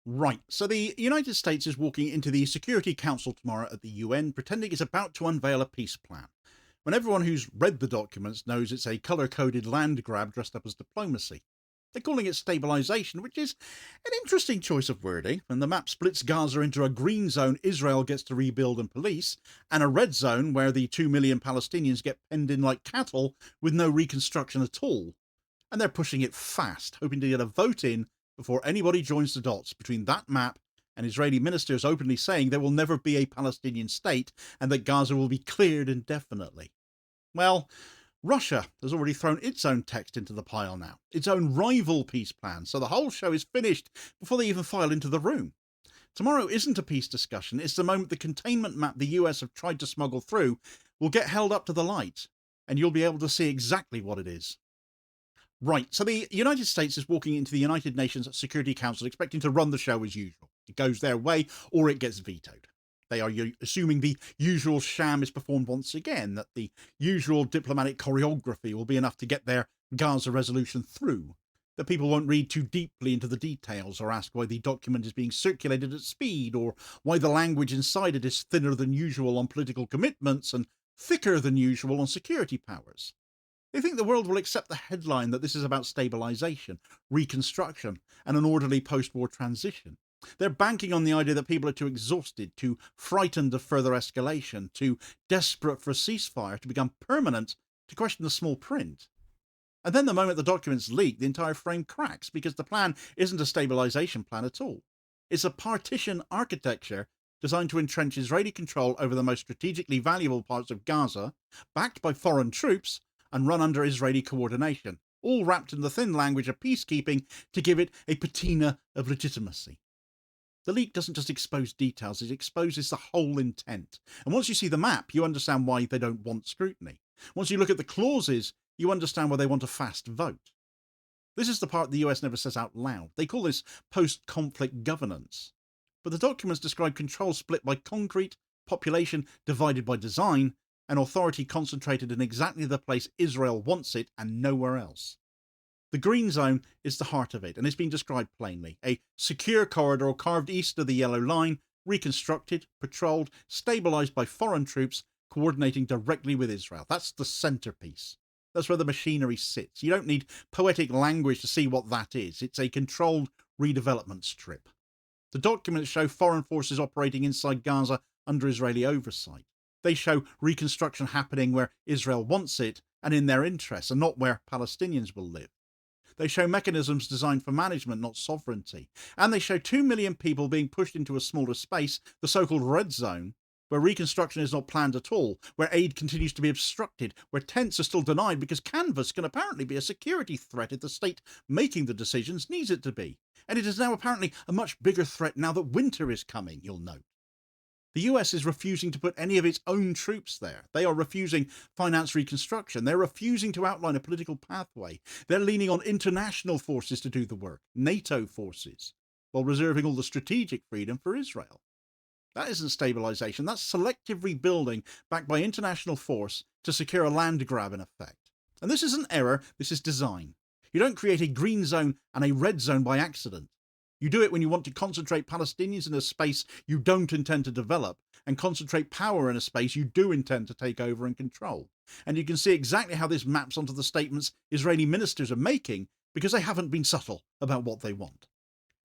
Right. So the United States is walking into the Security Council tomorrow at the UN, pretending it's about to unveil a peace plan. When everyone who's read the documents knows it's a color coded land grab dressed up as diplomacy. They're calling it stabilisation, which is an interesting choice of wording. And the map splits Gaza into a green zone Israel gets to rebuild and police, and a red zone where the 2 million Palestinians get penned in like cattle with no reconstruction at all. And they're pushing it fast, hoping to get a vote in before anybody joins the dots between that map and Israeli ministers openly saying there will never be a Palestinian state and that Gaza will be cleared indefinitely. Well, Russia has already thrown its own text into the pile now, its own rival peace plan, so the whole show is finished before they even file into the room. Tomorrow isn't a peace discussion, it's the moment the containment map the US have tried to smuggle through will get held up to the light, and you'll be able to see exactly what it is. Right, so the United States is walking into the United Nations Security Council expecting to run the show as usual. It goes their way or it gets vetoed. They are assuming the usual sham is performed once again, that the usual diplomatic choreography will be enough to get their Gaza resolution through, that people won't read too deeply into the details or ask why the document is being circulated at speed or why the language inside it is thinner than usual on political commitments and thicker than usual on security powers. They think the world will accept the headline that this is about stabilisation, reconstruction, and an orderly post-war transition. They're banking on the idea that people are too exhausted, too frightened of further escalation, too desperate for a ceasefire to become permanent to question the small print. And then the moment the documents leak, the entire frame cracks because the plan isn't a stabilisation plan at all. It's a partition architecture designed to entrench Israeli control over the most strategically valuable parts of Gaza, backed by foreign troops, and run under Israeli coordination, all wrapped in the thin language of peacekeeping to give it a patina of legitimacy. The leak doesn't just expose details, it exposes the whole intent. And once you see the map, you understand why they don't want scrutiny. Once you look at the clauses, you understand why they want a fast vote. This is the part the US never says out loud. They call this post-conflict governance. But the documents describe control split by concrete, population divided by design, and authority concentrated in exactly the place Israel wants it and nowhere else. The green zone is the heart of it, and it's been described plainly. A secure corridor carved east of the yellow line, reconstructed, patrolled, stabilised by foreign troops, coordinating directly with Israel. That's the centrepiece. That's where the machinery sits. You don't need poetic language to see what that is. It's a controlled redevelopment strip. The documents show foreign forces operating inside Gaza under Israeli oversight. They show reconstruction happening where Israel wants it and in their interests, and not where Palestinians will live. They show mechanisms designed for management, not sovereignty. And they show 2 million people being pushed into a smaller space, the so-called red zone, where reconstruction is not planned at all, where aid continues to be obstructed, where tents are still denied because canvas can apparently be a security threat if the state making the decisions needs it to be. And it is now apparently a much bigger threat now that winter is coming, you'll note. The US is refusing to put any of its own troops there. They are refusing finance reconstruction. They're refusing to outline a political pathway. They're leaning on international forces to do the work, NATO forces, while reserving all the strategic freedom for Israel. That isn't stabilisation, that's selective rebuilding backed by international force to secure a land grab in effect. And this isn't error, this is design. You don't create a green zone and a red zone by accident. You do it when you want to concentrate Palestinians in a space you don't intend to develop and concentrate power in a space you do intend to take over and control. And you can see exactly how this maps onto the statements Israeli ministers are making because they haven't been subtle about what they want.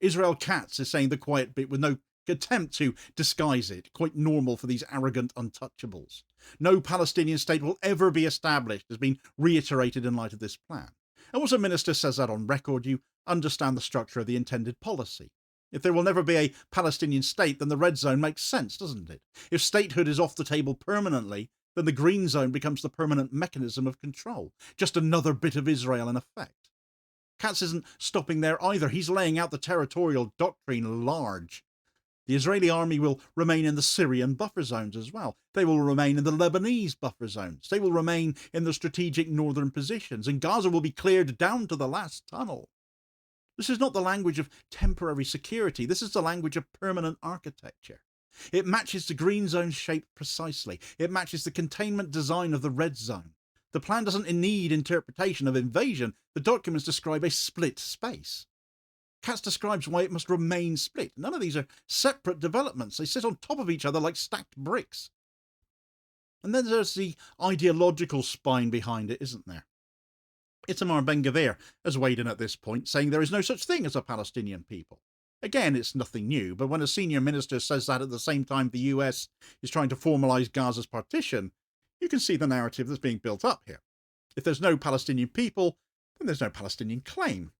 Israel Katz is saying the quiet bit with no attempt to disguise it, quite normal for these arrogant untouchables. No Palestinian state will ever be established has been reiterated in light of this plan. And once a minister says that on record, you understand the structure of the intended policy. If there will never be a Palestinian state, then the red zone makes sense, doesn't it? If statehood is off the table permanently, then the green zone becomes the permanent mechanism of control, just another bit of Israel in effect. Katz isn't stopping there either. He's laying out the territorial doctrine large. The Israeli army will remain in the Syrian buffer zones as well. They will remain in the Lebanese buffer zones. They will remain in the strategic northern positions, and Gaza will be cleared down to the last tunnel. This is not the language of temporary security. This is the language of permanent architecture. It matches the green zone's shape precisely. It matches the containment design of the red zone. The plan doesn't need interpretation of invasion. The documents describe a split space. Katz describes why it must remain split. None of these are separate developments. They sit on top of each other like stacked bricks. And then there's the ideological spine behind it, isn't there? Itamar Ben-Gvir has weighed in at this point, saying there is no such thing as a Palestinian people. Again, it's nothing new, but when a senior minister says that at the same time the US is trying to formalise Gaza's partition, you can see the narrative that's being built up here. If there's no Palestinian people, then there's no Palestinian claim.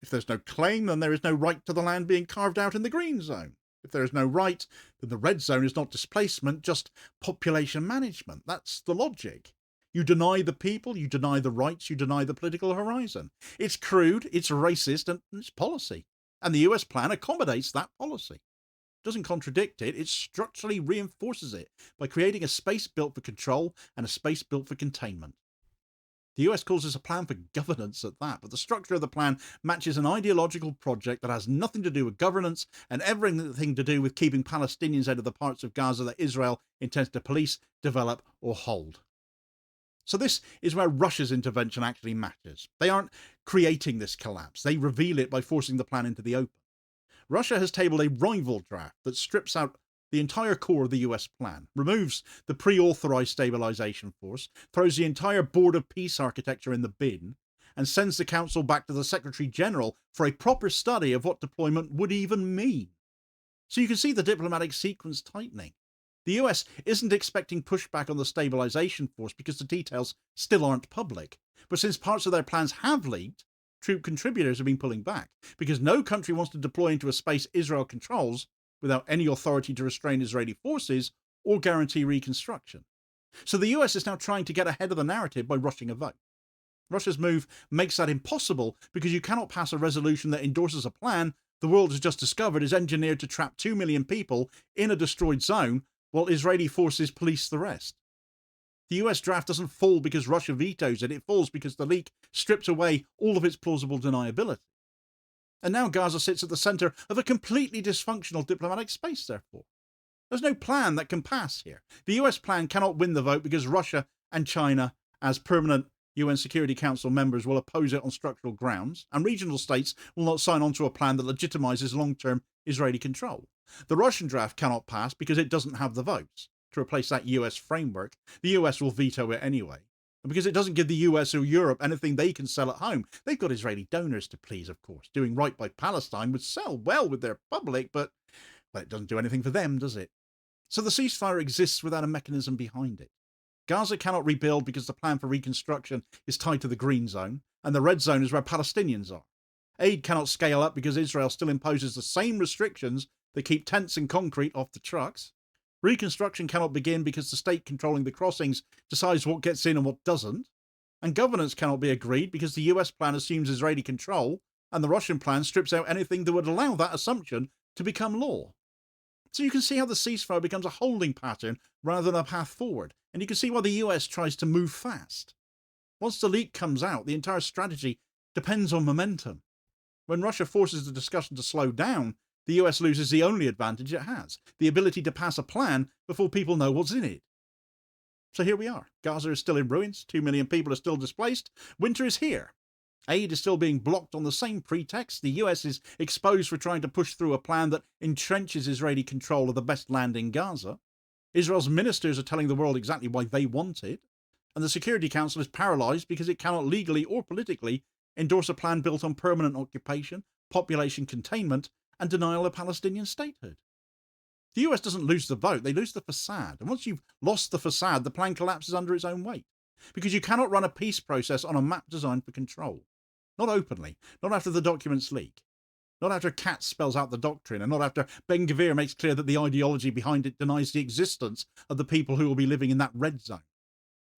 If there's no claim, then there is no right to the land being carved out in the green zone. If there is no right, then the red zone is not displacement, just population management. That's the logic. You deny the people, you deny the rights, you deny the political horizon. It's crude, it's racist, and it's policy. And the US plan accommodates that policy. It doesn't contradict it, it structurally reinforces it by creating a space built for control and a space built for containment. The US calls this a plan for governance at that, but the structure of the plan matches an ideological project that has nothing to do with governance and everything to do with keeping Palestinians out of the parts of Gaza that Israel intends to police, develop, or hold. So this is where Russia's intervention actually matters. They aren't creating this collapse. They reveal it by forcing the plan into the open. Russia has tabled a rival draft that strips out the entire core of the US plan, removes the pre-authorized stabilisation force, throws the entire Board of Peace architecture in the bin, and sends the Council back to the Secretary General for a proper study of what deployment would even mean. So you can see the diplomatic sequence tightening. The US isn't expecting pushback on the stabilisation force because the details still aren't public. But since parts of their plans have leaked, troop contributors have been pulling back, because no country wants to deploy into a space Israel controls without any authority to restrain Israeli forces or guarantee reconstruction. So the US is now trying to get ahead of the narrative by rushing a vote. Russia's move makes that impossible because you cannot pass a resolution that endorses a plan the world has just discovered is engineered to trap 2 million people in a destroyed zone while Israeli forces police the rest. The US draft doesn't fall because Russia vetoes it, it falls because the leak strips away all of its plausible deniability. And now Gaza sits at the centre of a completely dysfunctional diplomatic space, therefore. There's no plan that can pass here. The US plan cannot win the vote because Russia and China, as permanent UN Security Council members, will oppose it on structural grounds, and regional states will not sign on to a plan that legitimises long-term Israeli control. The Russian draft cannot pass because it doesn't have the votes to replace that US framework. The US will veto it anyway. And because it doesn't give the US or Europe anything they can sell at home. They've got Israeli donors to please, of course. Doing right by Palestine would sell well with their public, but well, it doesn't do anything for them, does it? So the ceasefire exists without a mechanism behind it. Gaza cannot rebuild because the plan for reconstruction is tied to the green zone, and the red zone is where Palestinians are. Aid cannot scale up because Israel still imposes the same restrictions that keep tents and concrete off the trucks. Reconstruction cannot begin because the state controlling the crossings decides what gets in and what doesn't. And governance cannot be agreed because the US plan assumes Israeli control, and the Russian plan strips out anything that would allow that assumption to become law. So you can see how the ceasefire becomes a holding pattern rather than a path forward, and you can see why the US tries to move fast. Once the leak comes out, the entire strategy depends on momentum. When Russia forces the discussion to slow down, the US loses the only advantage it has, the ability to pass a plan before people know what's in it. So here we are. Gaza is still in ruins, 2 million people are still displaced, winter is here. Aid is still being blocked on the same pretext. The US is exposed for trying to push through a plan that entrenches Israeli control of the best land in Gaza. Israel's ministers are telling the world exactly why they want it. And the Security Council is paralysed because it cannot legally or politically endorse a plan built on permanent occupation, population containment, and denial of Palestinian statehood. The US doesn't lose the vote, they lose the facade. And once you've lost the facade, the plan collapses under its own weight. Because you cannot run a peace process on a map designed for control. Not openly, not after the documents leak. Not after Katz spells out the doctrine, and not after Ben-Gvir makes clear that the ideology behind it denies the existence of the people who will be living in that red zone.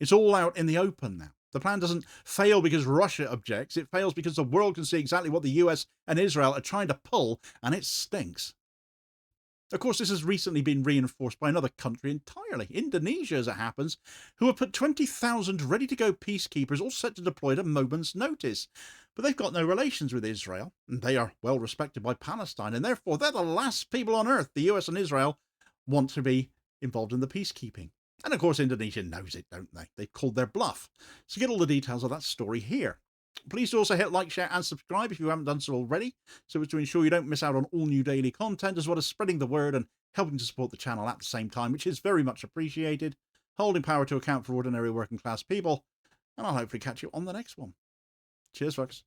It's all out in the open now. The plan doesn't fail because Russia objects, it fails because the world can see exactly what the US and Israel are trying to pull, and it stinks. Of course, this has recently been reinforced by another country entirely, Indonesia as it happens, who have put 20,000 ready-to-go peacekeepers all set to deploy at a moment's notice. But they've got no relations with Israel, and they are well respected by Palestine, and therefore they're the last people on earth the US and Israel want to be involved in the peacekeeping. And of course Indonesia knows it, don't they? They've called their bluff. So get all the details of that story here. Please do also hit like, share, and subscribe if you haven't done so already, so as to ensure you don't miss out on all new daily content, as well as spreading the word and helping to support the channel at the same time, which is very much appreciated, holding power to account for ordinary working class people, and I'll hopefully catch you on the next one. Cheers, folks.